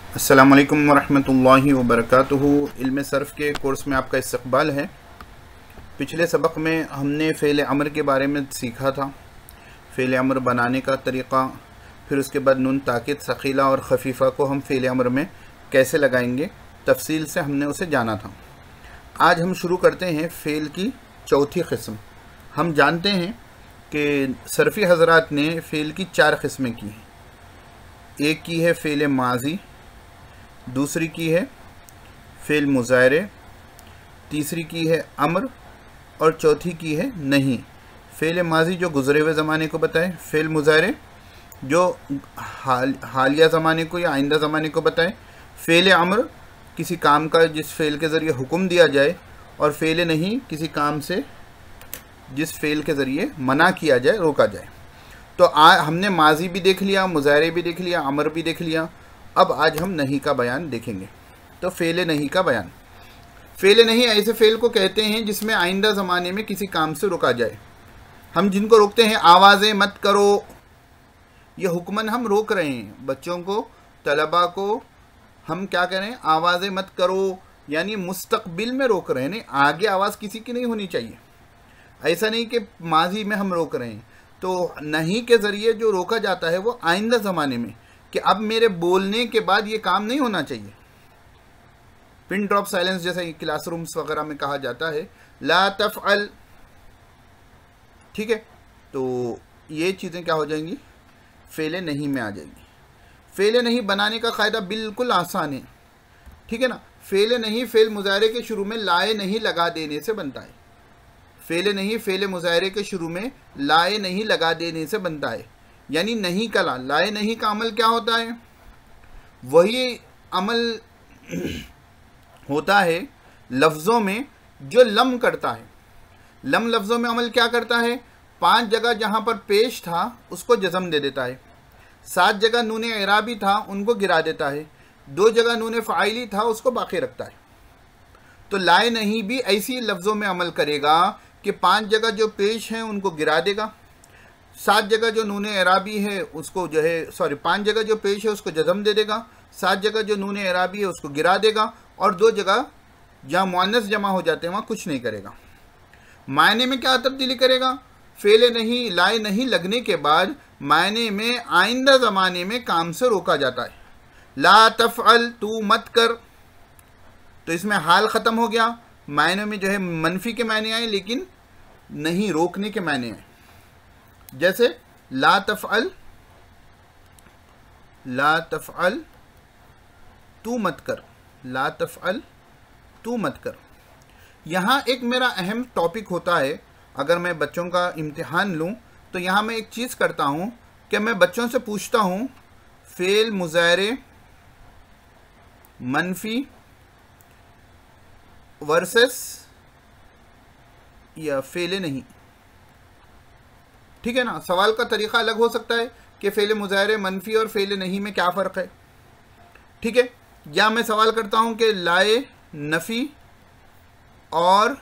अस्सलामु अलैकुम वरहमतुल्लाहि वबरकातुहू। इल्म सर्फ़ के कोर्स में आपका इस्तक़बाल है। पिछले सबक में हमने फ़ेल अमर के बारे में सीखा था, फ़ेल अमर बनाने का तरीक़ा, फिर उसके बाद नून ताक़ीद सक़ीला और ख़फ़ीफ़ा को हम फ़ेल अमर में कैसे लगाएंगे, तफसील से हमने उसे जाना था। आज हम शुरू करते हैं फ़ेल की चौथी किस्म। हम जानते हैं कि सरफ़ी हज़रात ने फ़ेल की 4 किस्में की हैं। एक की है फ़ेल माज़ी, दूसरी की है फ़ेल मुज़ारे, तीसरी की है अमर और चौथी की है नहीं। फ़ेल माज़ी जो गुज़रे हुए ज़माने को बताए, फ़ेल मुज़ारे जो हालिया ज़माने को या आइंदा ज़माने को बताए, फ़ेल अमर किसी काम का जिस फ़ेल के ज़रिए हुक्म दिया जाए, और फ़ेल नहीं किसी काम से जिस फ़ेल के ज़रिए मना किया जाए, रोका जाए। तो हमने माज़ी भी देख लिया, मुज़ारे भी देख लिया, अमर भी देख लिया। अब आज हम नहीं का बयान देखेंगे। तो फ़ेल नहीं का बयान। फ़ेल नहीं ऐसे फ़ेल को कहते हैं जिसमें आइंदा ज़माने में किसी काम से रोका जाए। हम जिनको रोकते हैं, आवाज़ें मत करो, ये हुक्मन हम रोक रहे हैं। बच्चों को, तलबा को हम क्या कह रहे हैं, आवाज़ें मत करो, यानी मुस्तक़बिल में रोक रहे हैं। नहीं, आगे आवाज़ किसी की नहीं होनी चाहिए। ऐसा नहीं कि माजी में हम रोक रहे हैं। तो नहीं के ज़रिए जो रोका जाता है वो आइंदा ज़माने में, कि अब मेरे बोलने के बाद ये काम नहीं होना चाहिए। पिन ड्रॉप साइलेंस जैसे क्लासरूम्स वगैरह में कहा जाता है, ला तफ़अल। ठीक है, तो ये चीज़ें क्या हो जाएंगी, फ़ेल नहीं में आ जाएंगी। फ़ेल नहीं बनाने का क़ायदा बिल्कुल आसान है। ठीक है ना। फ़ेल नहीं फ़ेल मुज़ारे के शुरू में लाए नहीं लगा देने से बनता है। फ़ेल नहीं फ़ेल मुज़ारे के शुरू में लाए नहीं लगा देने से बनता है। यानी नहीं का लाए नहीं का अमल क्या होता है, वही अमल होता है लफ्ज़ों में जो लम करता है। लम लफ्ज़ों में अमल क्या करता है, 5 जगह जहाँ पर पेश था उसको जज़म दे देता है, 7 जगह नून इराबी था उनको गिरा देता है, 2 जगह नून फ़ाइली था उसको बाकी रखता है। तो लाए नहीं भी ऐसी लफ्ज़ों में अमल करेगा कि 5 जगह जो पेश हैं उनको गिरा देगा, 7 जगह जो नून इराबी है उसको जो है 5 जगह जो पेश है उसको जज़म दे देगा, 7 जगह जो नून इराबी है उसको गिरा देगा, और 2 जगह जहाँ मुअन्नस जमा हो जाते हैं वहाँ कुछ नहीं करेगा। मायने में क्या तब्दीली करेगा, फ़ेल नहीं लाए नहीं लगने के बाद मायने में आइंदा ज़माने में काम से रोका जाता है। ला तफ़अल, तू मत कर, तो इसमें हाल ख़त्म हो गया। मायने में जो है मनफी के मायने आए, लेकिन नहीं रोकने के मायने आए। जैसे ला तफ़अल, ला तफ़अल तू मत कर, ला तफ़अल तू मत कर। यहाँ एक मेरा अहम टॉपिक होता है, अगर मैं बच्चों का इम्तिहान लूँ तो यहाँ मैं एक चीज़ करता हूँ कि मैं बच्चों से पूछता हूँ फ़ेल मुज़ारे मनफी वर्सेस या फ़ेल नहीं। ठीक है ना। सवाल का तरीक़ा अलग हो सकता है कि फ़ेल मुज़ारे मनफी और फ़ेल नहीं में क्या फ़र्क है। ठीक है। या मैं सवाल करता हूँ कि लाए नफ़ी और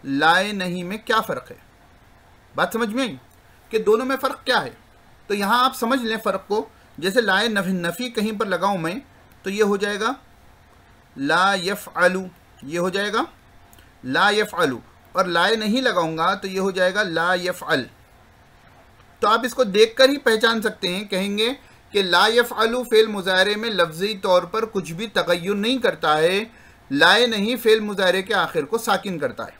लाए नहीं में क्या फ़र्क है। बात समझ में आई कि दोनों में फ़र्क क्या है। तो यहाँ आप समझ लें फ़र्क को। जैसे लाए नफ़ी कहीं पर लगाऊँ मैं तो ये हो जाएगा ला यफ़अलु, ये हो जाएगा ला यफ़अलु, और लाए नहीं लगाऊंगा तो ये हो जाएगा ला यफ़अल। तो आप इसको देखकर ही पहचान सकते हैं। कहेंगे कि ला यफ़अलु फ़ेल मुज़ारे में लफ्ज़ी तौर पर कुछ भी तग़य्युर नहीं करता है, लाए नहीं फ़ेल मुज़ारे के आखिर को साकिन करता है।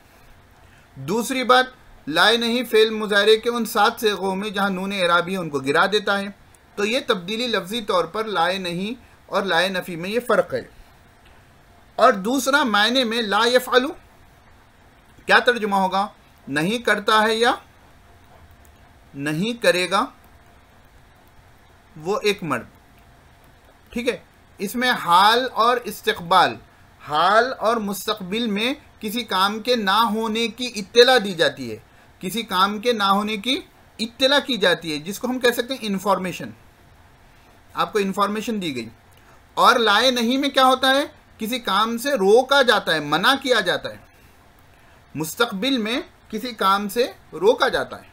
दूसरी बात, लाए नहीं फ़ेल मुज़ारे के उन 7 सीग़ों में जहाँ नून इराबी है उनको गिरा देता है। तो ये तब्दीली लफ्ज़ी तौर पर लाए नहीं और लाए नफ़ी में ये फ़र्क है। और दूसरा, मायने में ला यफ़अलु क्या तर्जुमा होगा, नहीं करता है या नहीं करेगा वो एक मर्द। ठीक है। इसमें हाल और इस्तिक़बाल, हाल और मुस्तक़बिल में किसी काम के ना होने की इत्तला दी जाती है, किसी काम के ना होने की इत्तला की जाती है, जिसको हम कह सकते हैं इन्फॉर्मेशन। आपको इन्फॉर्मेशन दी गई। और लाए नहीं में क्या होता है, किसी काम से रोका जाता है, मना किया जाता है। मुस्तक़बिल में किसी काम से रोका जाता है,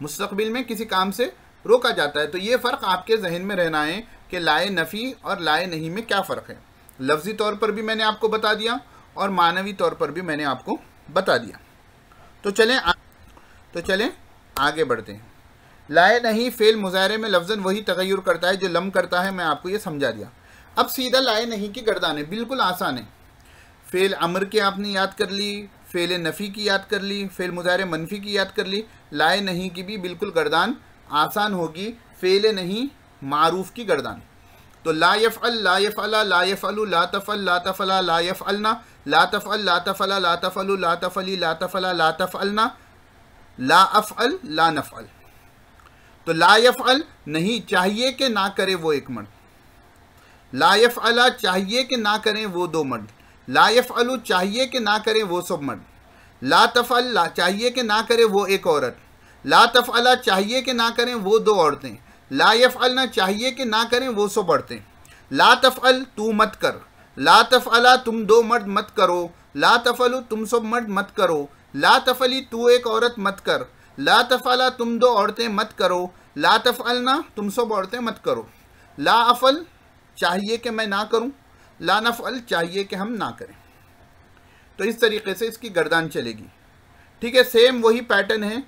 मुस्तक़बिल में किसी काम से रोका जाता है। तो ये फ़र्क आपके जहन में रहना है। कि लाए नफ़ी और लाए नहीं में क्या फ़र्क है। लफ्ज़ी तौर पर भी मैंने आपको बता दिया और मानवी तौर पर भी मैंने आपको बता दिया। तो चलें आगे बढ़ते हैं। लाए नहीं फ़ेल मुज़ारे में लफ्ज़न वही तग़य्युर करता है जो लम करता है, मैं आपको ये समझा दिया। अब सीधा लाए नहीं की गर्दान है, बिल्कुल आसान है। फ़ेल अमर के आपने याद कर ली, फ़ेल नफ़ी की याद कर ली, फ़ेल मुज़ारे मनफ़ी की याद कर ली, लाए नहीं की भी बिल्कुल गर्दान आसान होगी। फ़ेल नहीं मारूफ़ की गर्दान, तो ला यफ़अल, ला यफ़अला, ला यफ़अलु, ला तफ़अल, ला तफ़अला, ला यफ़अलना, ला तफ़अल, ला तफ़अला, ला तफ़अलु, ला तफ़अली, ला तफ़अला, ला तफ़अलना, ला अफ़अल, ला नफ़अल। तो ला यफ़अल नहीं चाहिए कि ना करे वो एक मर्द, ला यफ़अला चाहिए कि ना करें वो दो मर्द, ला यफ़अलु चाहिए कि ना करें वो सब मर्द, ला तफ़अल चाहिए कि ना करे वो एक औरत, ला तफ़अला चाहिए कि ना करें वो दो औरतें, ला यफ़अलना चाहिए कि ना करें वो सब औरतें, ला तफ़अल तू मत कर, ला तफ़अला तुम दो मर्द मत करो, ला तफ़अलु तुम सब मर्द मत करो, ला तफ़अली तू एक औरत मत कर, ला तफ़अला तुम दो औरतें मत करो, ला तफ़अलना तुम सब औरतें मत करो, ला अफ़ल चाहिए कि मैं ना करूं, ला नफ़अल चाहिए कि हम ना करें। तो इस तरीके से इसकी गर्दान चलेगी। ठीक है, सेम वही पैटर्न है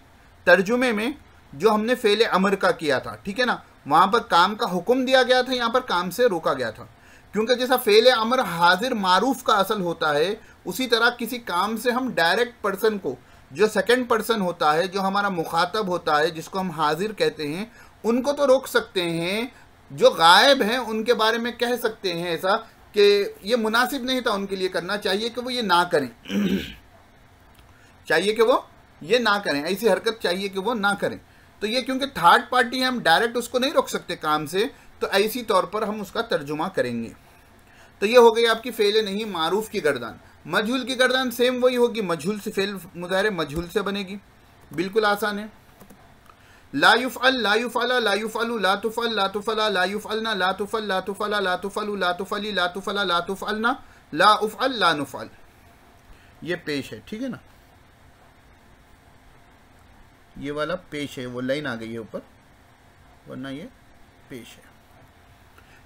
तर्जुमे में जो हमने फ़ेल अमर का किया था। ठीक है ना, वहाँ पर काम का हुक्म दिया गया था, यहाँ पर काम से रोका गया था। क्योंकि जैसा फ़ेल अमर हाजिर मारूफ का असल होता है, उसी तरह किसी काम से हम डायरेक्ट पर्सन को, जो सेकंड पर्सन होता है, जो हमारा मुखातब होता है, जिसको हम हाजिर कहते हैं, उनको तो रोक सकते हैं। जो गायब हैं उनके बारे में कह सकते हैं ऐसा कि ये मुनासिब नहीं था उनके लिए करना, चाहिए कि वो ये ना करें चाहिए कि वो ये ना करें, ऐसी हरकत चाहिए कि वो ना करें। तो ये क्योंकि थर्ड पार्टी है, हम डायरेक्ट उसको नहीं रोक सकते काम से, तो ऐसी तौर पर हम उसका तर्जुमा करेंगे। तो ये हो गई आपकी फ़ेल नहीं मारूफ की गर्दान। मजहूल की गर्दान सेम वही होगी, मजहूल से फ़ेल मुज़ारे मजहूल से बनेगी, बिल्कुल आसान है। ला युफ़अल, ला युफ़अला, ला युफ़अलु, ला तुफ़अल, ला तुफ़अला, ला युफ़अलना, ला तुफ़अल, ला तुफ़अला, ला तुफ़अलु, ला तुफ़अली, ला तुफ़अला, ला तुफ़अलना, ला उफ़अल, ला नुफ़अल। ये पेश है, ठीक है ना, ये वाला पेश है, वो लाइन आ गई है ऊपर, वरना ये पेश है।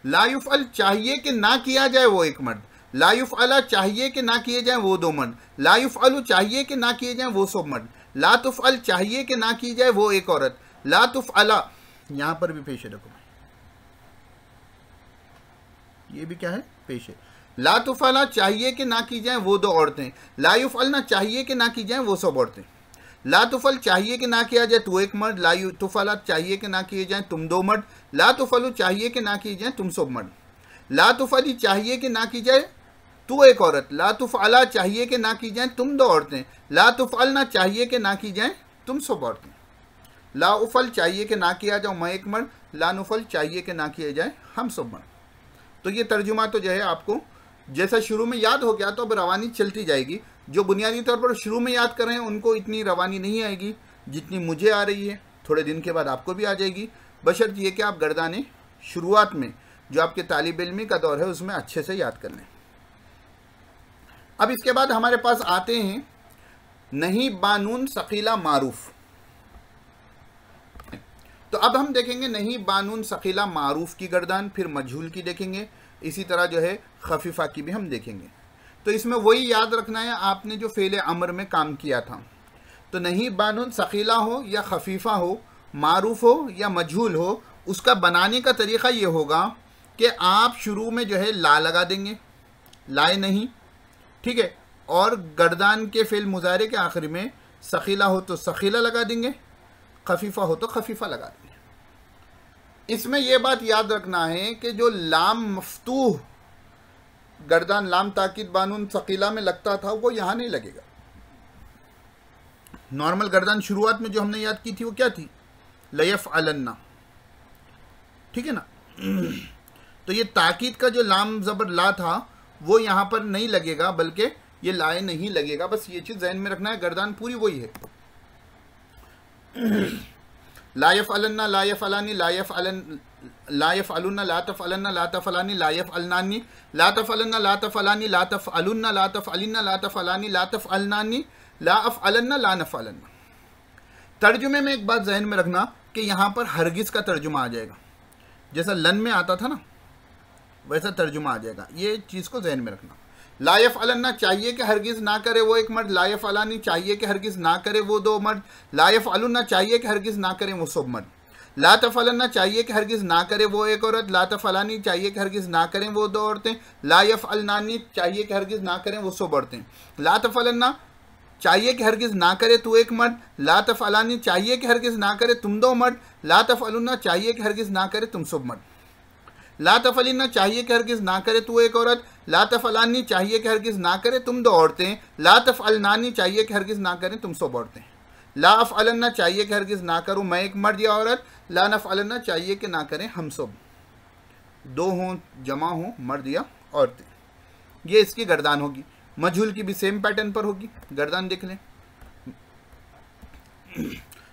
ला युफ़अल चाहिए कि ना किया जाए वो एक मर्द, ला युफ़अला चाहिए कि ना किए जाए वो दो मर्द, ला युफ़अलु चाहिए कि ना किए जाए वो सब मर्द, ला तुफ़अल चाहिए कि ना की जाए वो एक औरत, ला तुफ़अला यहाँ पर भी पेश है, देखो ये भी क्या है, पेश है। ला तुफ़अला चाहिए कि ना की जाए वो दो औरतें, ला युफ़अलना चाहिए कि ना की जाए वो सब औरतें, ला तुफ़अल चाहिए कि ना किया जाए तू एक मर्द, ला तुफ़अला चाहिए कि ना किए जाए तुम दो मर्द, ला तुफ़अलु चाहिए कि ना की जाए तुम सब मर्द, ला तुफ़अली चाहिए कि ना की जाए तू एक औरत, ला तुफ़अला चाहिए कि ना की जाए तुम दो औरतें, ला तुफ़अलना चाहिए कि ना की जाए तुम सब औरतें, ला उफ़अल चाहिए कि ना किया जाए मैं एक मर्द, ला नुफ़अल चाहिए कि ना किया जाए हम सब मर्द। तो ये तर्जुमा तो जो है आपको जैसा शुरू में याद हो गया, तो अब रवानी चलती जाएगी। जो बुनियादी तौर पर शुरू में याद कर रहे हैं उनको इतनी रवानी नहीं आएगी जितनी मुझे आ रही है, थोड़े दिन के बाद आपको भी आ जाएगी, बशर्त ये कि आप गर्दाने शुरुआत में जो आपके तालिब इल्मी का दौर है उसमें अच्छे से याद कर लें। अब इसके बाद हमारे पास आते हैं नहीं बानून सकीला मारूफ। तो अब हम देखेंगे नहीं बानून सकीला मारूफ की गर्दान, फिर मजहूल की देखेंगे, इसी तरह जो है खफीफ़ा की भी हम देखेंगे। तो इसमें वही याद रखना है आपने जो फ़ेल अमर में काम किया था। तो नहीं बानून सकीला हो या खफीफ़ा हो, मारूफ हो या मजहूल हो, उसका बनाने का तरीक़ा ये होगा कि आप शुरू में जो है ला लगा देंगे, लाए नहीं, ठीक है, और गर्दान के फ़ेल मुज़ारे के आखिर में सकीला हो तो सकीला लगा देंगे, खफीफ़ा हो तो खफीफ़ा लगा देंगे। इसमें यह बात याद रखना है कि जो लाम मफ्तूह गर्दान लाम ताकीद बानून सकीला में लगता था वो यहाँ नहीं लगेगा। नॉर्मल गर्दान शुरुआत में जो हमने याद की थी वो क्या थी, लयफ़अलन्ना, ठीक है ना। तो ये ताकीद का जो लाम ज़बर ला था वो यहाँ पर नहीं लगेगा, बल्कि ये लाए नहीं लगेगा। बस ये चीज़ ज़हन में रखना है, गर्दान पूरी वही है। ला यफ़अलन्ना, ला यफ़अलानी, ला यफ़अलुन्ना, ला तफ़अलन्ना, ला तफ़अलानी, ला यफ़अलनानी, ला तफ़अलन्ना, ला तफ़अलानी, ला तफ़अलुन्ना, ला तफ़अलिन्ना, ला तफ़अलानी, ला तफ़अलनानी, ला अफ़अलन्ना, ला नफ़अलन्ना। तर्जुमे में एक बात ज़हन में रखना कि यहाँ पर हरगिज़ का तर्जुमा आ जाएगा। जैसा लन में आता था ना वैसा तर्जुमा आ जाएगा। ये चीज़ को जहन में रखना। ला यफ़अलन्ना चाहिए कि हरगिज़ ना करे वो एक मर्द, ला यफ़अलानी चाहिए कि हरगिज़ ना करे वो दो मर्द, ला यफ़अलुन्ना चाहिए कि हरगिज़ ना करें वो सब मर्द, ला तफ़अलन्ना चाहिए कि हरगिज़ ना करे वो एक औरत, ला तफ़अलानी चाहिए कि हरगिज़ ना करें वो दो औरतें, ला यफ़अलनानी चाहिए कि हरगिज़ ना करें वो सब औरतें, ला तफ़अलन्ना चाहिए कि हरगिज़ ना करे तू एक मर्द, ला तफ़अलानी चाहिए कि हरगिज़ ना करे तुम दो मर्द, ला तफ़अलुन्ना चाहिए कि हरगिज़ ना करे तुम सब मर्द, ला तफ़अलिन्ना चाहिए कि हरगिज़ ना करे तू एक औरत, ला तफ़अलानी चाहिए कि हरगिज़ ना करे तुम दो औरतें, ला तफ़अलनानी चाहिए कि हरगिज़ ना करें तुम सब औरतें, ला अफ़अलन्ना चाहिए कि हरगिज़ ना करूँ मैं एक मर्द या औरत, ला नफ़अलन्ना चाहिए कि ना करें हम सब, दो हों जमा हों मर्द या औरतें। ये इसकी गर्दान होगी। मजहूल की भी सेम पैटर्न पर होगी। गर्दान देख लें।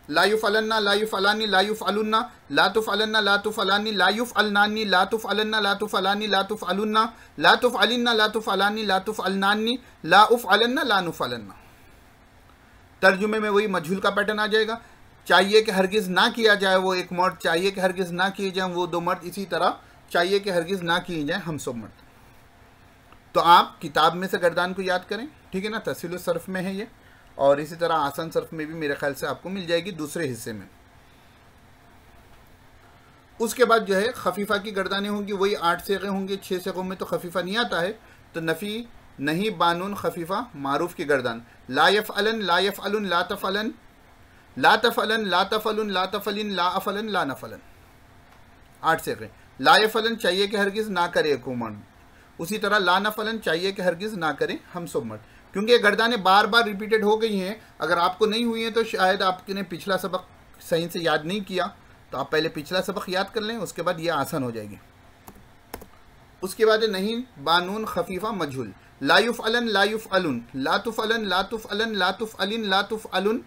ला युफ़अलन्ना ला युफ़अलानी ला युफ़अलुन्ना ला तुफ़अलन्ना ला तुफ़अलानी ला युफ़अलनानी ला तुफ़अलन्ना ला तुफ़अलानी ला तुफ़अलुन्ना ला तुफ़अलिन्ना ला तुफ़अलानी ला तुफ़अलनानी ला उफ़अलन्ना ला नुफ़अलन्ना। तर्जुमे में वही मजहूल का पैटर्न आ जाएगा। चाहिए कि हरगिज़ ना किया जाए वो एक मर्द, चाहिए कि हरगिज़ ना किए जाए वो दो मर्द, इसी तरह चाहिए कि हरगिज़ ना किए जाए हम सब मर्द। तो आप किताब में से गर्दान को याद करें, ठीक है ना। तहसील सर्फ में है ये, और इसी तरह आसान सर्फ में भी मेरे ख्याल से आपको मिल जाएगी दूसरे हिस्से में। उसके बाद जो है खफीफ़ा की गर्दानें होंगी, वही 8 सेगे होंगे। 6 सेगों में तो खफीफ़ा नहीं आता है, तो नफ़ी नहीं बानून खफीफ़ा मारूफ की गर्दान। ला यफ़अलन ला यफ़अलुन ला तफ़अलन ला तफ़अलन ला तफ़अलुन ला तफ़अलिन ला अफ़अलन ला नफ़अलन। 8 सेगे। ला यफ़अलन चाहिए कि हरगिज़ ना करे को मर्द, उसी तरह ला नफ़अलन चाहिए कि हरगिज़ ना करें हम सब मर्द। क्योंकि ये गर्दानें बार बार रिपीटेड हो गई हैं। अगर आपको नहीं हुई हैं तो शायद आपने पिछला सबक सही से याद नहीं किया, तो आप पहले पिछला सबक याद कर लें, उसके बाद ये आसान हो जाएगी। उसके बाद नहीं बानून खफीफ़ा मजहूल। ला युफ़अलन ला युफ़अलुन ला तुफ़अलन ला तुफ़अलन ला तुफ़अलिन ला तुफ़अलुन,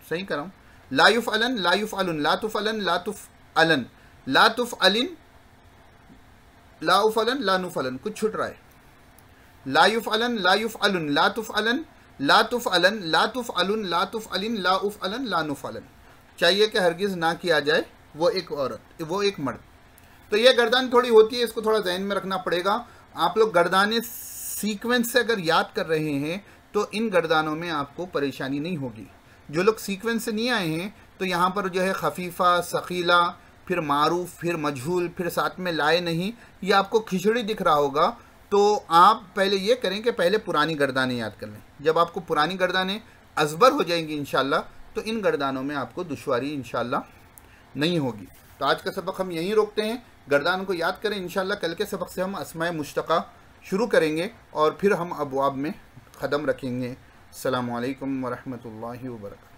सही कर रहा हूँ। ला युफ़अलन ला युफ़अलुन ला तुफ़अलन ला तुफ़अलन ला तुफ़अलिन ला उफ़अलन ला नुफ़अलन, कुछ छूट रहा है। ला युफ़अलन ला युफ़अलुन ला तुफ़अलन ला तुफ़अलन ला तुफ़अलुन ला तुफ़अलिन ला उफ़अलन ला नुफ़अलन। चाहिए कि हरगिज़ ना किया जाए वो एक औरत वो एक मर्द। तो ये गर्दान थोड़ी होती है, इसको थोड़ा जहन में रखना पड़ेगा। आप लोग गर्दानें सीक्वेंस से अगर याद कर रहे हैं तो इन गर्दानों में आपको परेशानी नहीं होगी। जो लोग सीक्वेंस से नहीं आए हैं तो यहाँ पर जो है खफीफ़ा, सकीला, फिर मारूफ, फिर मजहूल, फिर साथ में लाए नहीं, ये आपको खिचड़ी दिख रहा होगा। तो आप पहले ये करें कि पहले पुरानी गर्दानें याद कर लें। जब आपको पुरानी गर्दानें अज़बर हो जाएंगी इंशाल्लाह, तो इन गर्दानों में आपको दुश्वारी इंशाल्लाह नहीं होगी। तो आज का सबक हम यहीं रोकते हैं। गर्दान को याद करें। इंशाल्लाह कल के सबक से हम अस्माए मुश्तक़ा शुरू करेंगे और फिर हम अबवाब में क़दम रखेंगे। अस्सलामु अलैकुम व रहमतुल्लाहि व बरकातहू।